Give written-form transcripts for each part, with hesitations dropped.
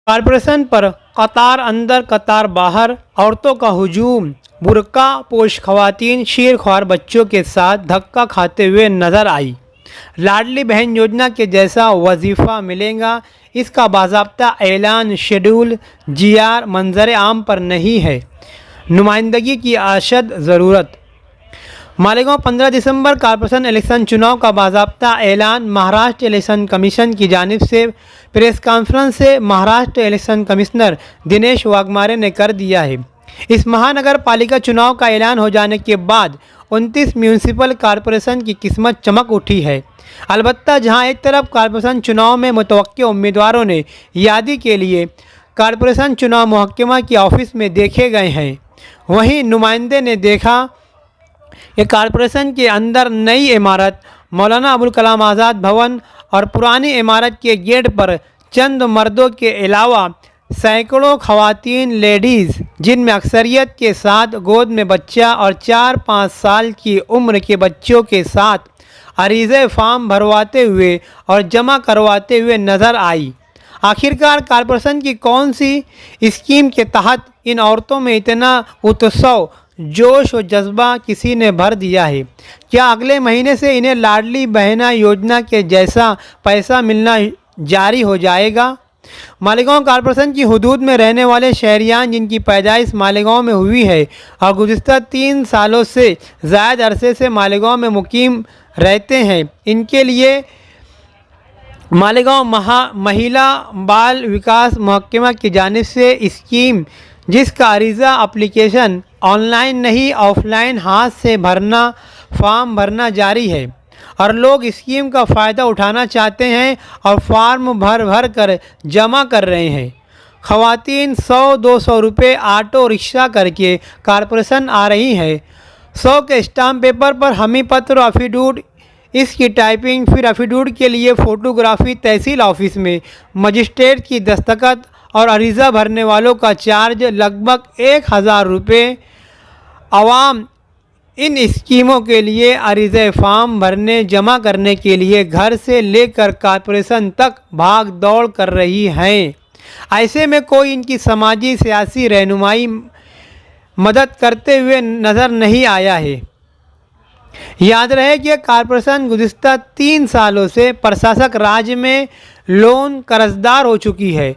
Corporation पर कतार अंदर कतार बाहर, औरतों का हुजूम, बुर्का पोश खवातीन शेरख्वार बच्चों के साथ धक्का खाते हुए नजर आई। लाडली बहन योजना के जैसा वजीफ़ा मिलेगा, इसका बाज़ाब्ता ऐलान शेड्यूल जीआर मंजर आम पर नहीं है। नुमाइंदगी की अशद ज़रूरत। मालेगांव 15 दिसंबर कारपोरेशन इलेक्शन चुनाव का बाज़ाब्ता ऐलान महाराष्ट्र इलेक्शन कमीशन की जानिब से प्रेस कॉन्फ्रेंस से महाराष्ट्र इलेक्शन कमिश्नर दिनेश वाघमारे ने कर दिया है। इस महानगर पालिका चुनाव का ऐलान हो जाने के बाद 29 म्यूनिसिपल कॉरपोरेशन की किस्मत चमक उठी है। अलबत्ता जहां एक तरफ कॉरपोरेशन चुनाव में मुतवक्किल उम्मीदवारों ने यादी के लिए कॉरपोरेशन चुनाव महकमा की ऑफिस में देखे गए हैं, वहीं नुमाइंदे ने देखा कि कॉरपोरेशन के अंदर नई इमारत मौलाना अबुल कलाम आज़ाद भवन और पुरानी इमारत के गेट पर चंद मर्दों के अलावा सैकड़ों खवातीन लेडीज़, जिनमें अक्सरियत के साथ गोद में बच्चा और 4-5 साल की उम्र के बच्चों के साथ अरीज़े फार्म भरवाते हुए और जमा करवाते हुए नज़र आई। आखिरकार कॉरपोरेशन की कौन सी स्कीम के तहत इन औरतों में इतना उत्सव, जोश और जज्बा किसी ने भर दिया है? क्या अगले महीने से इन्हें लाडली बहना योजना के जैसा पैसा मिलना जारी हो जाएगा? मालेगांव कॉरपोरेशन की हुदूद में रहने वाले शहरियान जिनकी पैदाइश मालेगांव में हुई है और गुज़िश्ता 3 सालों से ज़ायद अरसे से मालेगांव में मुकीम रहते हैं, इनके लिए मालेगांव महिला बाल विकास महकमा की जानिब से स्कीम, जिसका अरीज़ा एप्लीकेशन ऑनलाइन नहीं ऑफलाइन हाथ से भरना, फॉर्म भरना जारी है और लोग स्कीम का फ़ायदा उठाना चाहते हैं और फॉर्म भर कर जमा कर रहे हैं। ख़वातीन 100-200 रुपये ऑटो रिक्शा करके कॉरपोरेशन आ रही हैं। 100 के स्टाम्प पेपर पर हमी पत्र और एफिडेविट, इसकी टाइपिंग, फिर एफिडेविट के लिए फ़ोटोग्राफी तहसील ऑफिस में, मजिस्ट्रेट की दस्तखत और अरीज़ा भरने वालों का चार्ज लगभग 1000 रुपये। आवाम इन स्कीमों के लिए अरीज़े फार्म भरने जमा करने के लिए घर से लेकर कॉरपोरेशन तक भाग दौड़ कर रही हैं। ऐसे में कोई इनकी समाजी सियासी रहनुमाई मदद करते हुए नज़र नहीं आया है। याद रहे कि कॉरपोरेशन गुज़िश्ता 3 सालों से प्रशासक राज में लोन कर्जदार हो चुकी है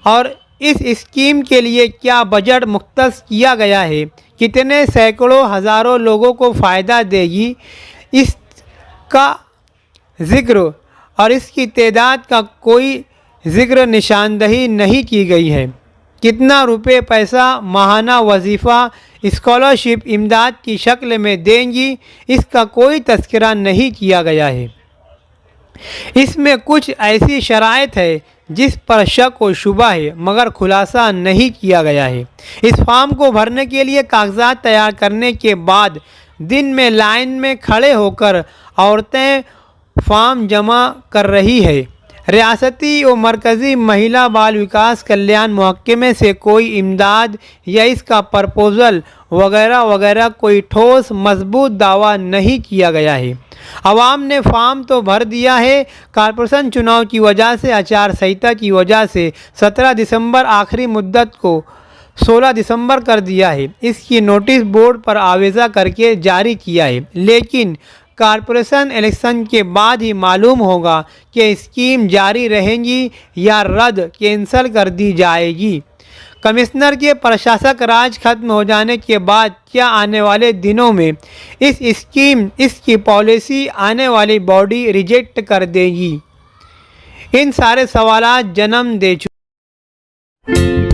और इस स्कीम के लिए क्या बजट मुख्तस किया गया है, कितने सैकड़ों हज़ारों लोगों को फ़ायदा देगी, इसका ज़िक्र और इसकी तादाद का कोई ज़िक्र निशानदही नहीं की गई है। कितना रुपए पैसा माहाना वजीफ़ा स्कॉलरशिप इमदाद की शक्ल में देंगी, इसका कोई तज़किरा नहीं किया गया है। इसमें कुछ ऐसी शराइत है जिस पर शक व शुबा है, मगर खुलासा नहीं किया गया है। इस फॉर्म को भरने के लिए कागजात तैयार करने के बाद दिन में लाइन में खड़े होकर औरतें फॉर्म जमा कर रही है। रियासती व मरकज़ी महिला बाल विकास कल्याण महकमे से कोई इमदाद या इसका प्रपोज़ल वगैरह वगैरह कोई ठोस मजबूत दावा नहीं किया गया है। आवाम ने फॉर्म तो भर दिया है, कॉरपोरेशन चुनाव की वजह से, आचार संहिता की वजह से 17 दिसंबर आखिरी मुद्दत को 16 दिसंबर कर दिया है। इसकी नोटिस बोर्ड पर आवेज़ा करके जारी किया है, लेकिन कॉरपोरेशन इलेक्शन के बाद ही मालूम होगा कि स्कीम जारी रहेंगी या रद्द कैंसल कर दी जाएगी। कमिश्नर के प्रशासक राज खत्म हो जाने के बाद क्या आने वाले दिनों में इस स्कीम, इसकी पॉलिसी आने वाली बॉडी रिजेक्ट कर देगी? इन सारे सवालात जन्म दे चुके।